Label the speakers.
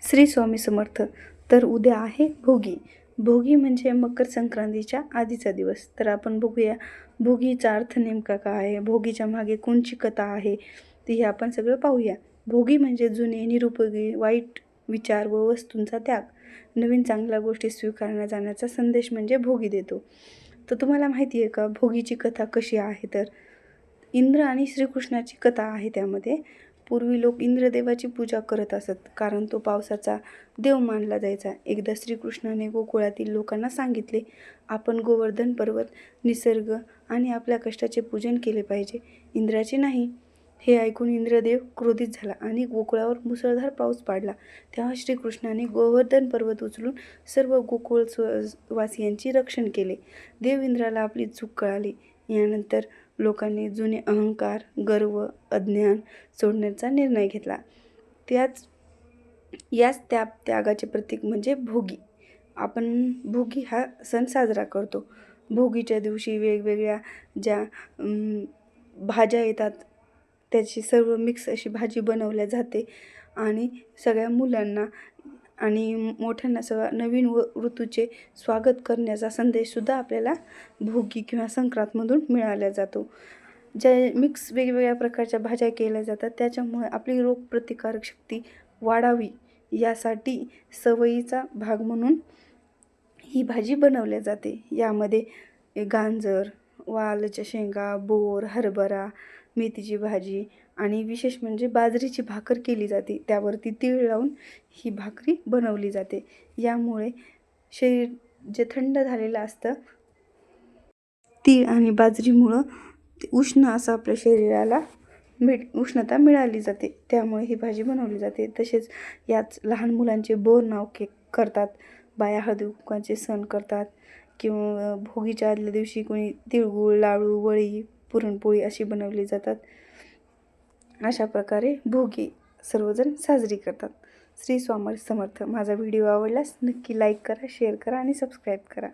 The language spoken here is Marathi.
Speaker 1: श्री स्वामी समर्थ. तर उद्या आहे भोगी. भोगी म्हणजे मकर संक्रांतीच्या आधीचा दिवस. तर आपण बघूया भोगीचा अर्थ नेमका काय आहे, भोगीच्या मागे कोणची कथा आहे, ते हे आपण सगळं पाहूया. भोगी म्हणजे जुने, निरुपयोगी, वाईट विचार व वस्तूंचा त्याग, नवीन चांगल्या गोष्टी स्वीकारण्या जाण्याचा संदेश म्हणजे भोगी देतो. तर तुम्हाला माहिती आहे का भोगीची कथा कशी आहे? तर इंद्र आणि श्रीकृष्णाची कथा आहे त्यामध्ये. पूर्वी लोक इंद्रदेवाची पूजा करत असत, कारण तो पावसाचा देव मानला जायचा. एकदा श्रीकृष्णाने गोकुळातील लोकांना सांगितले, आपण गोवर्धन पर्वत, निसर्ग आणि आपल्या कष्टाचे पूजन केले पाहिजे, इंद्राचे नाही. हे ऐकून इंद्रदेव क्रोधित झाला आणि गोकुळावर मुसळधार पाऊस पाडला. तेव्हा श्रीकृष्णाने गोवर्धन पर्वत उचलून सर्व गोकुळवासियांची रक्षण केले. देव इंद्राला आपली चूक कळाली. यानंतर लोकांनी जुने अहंकार, गर्व, अज्ञान सोडण्याचा निर्णय घेतला. याच त्यागाचे प्रतीक म्हणजे भोगी. आपण भोगी हा सण साजरा करतो. भोगीच्या दिवशी वेगवेगळ्या ज्या भाज्या येतात, त्याची सर्व मिक्स अशी भाजी बनवल्या जाते आणि सगळ्या मुलांना आणि मोठ्यांना सगळं नवीन ऋतूचे स्वागत करण्याचा संदेशसुद्धा आपल्याला भोगी किंवा संक्रांतमधून मिळाला जातो. ज्या मिक्स वेगवेगळ्या प्रकारच्या भाज्या केल्या जातात, त्याच्यामुळे आपली रोगप्रतिकारक शक्ती वाढावी यासाठी सवयीचा भाग म्हणून ही भाजी बनवल्या जाते. यामध्ये गाजर, वालाच्या शेंगा, बोर, हरभरा, मेथीची भाजी आणि विशेष म्हणजे बाजरीची भाकर केली जाते. त्यावरती तीळ लावून ही भाकरी बनवली जाते. यामुळे शरीर जे थंड झालेलं असतं, तीळ आणि बाजरीमुळं उष्ण असं आपल्या शरीराला उष्णता मिळाली जाते. त्यामुळे ही भाजी बनवली जाते. तसेच याच लहान मुलांचे बोरनाव करतात, बाया हळदी-कुंकवाचे सण करतात किंवा भोगीच्या आदल्या दिवशी कोणी तिळगुळ, लाडू, वळी, पुरणपोळी अशी बनवली जातात. अशा प्रकारे भोगी सर्वजण साजरी करतात. श्री स्वामी समर्थ. माझा व्हिडिओ आवडल्यास नक्की लाईक करा, शेअर करा आणि सबस्क्राईब करा.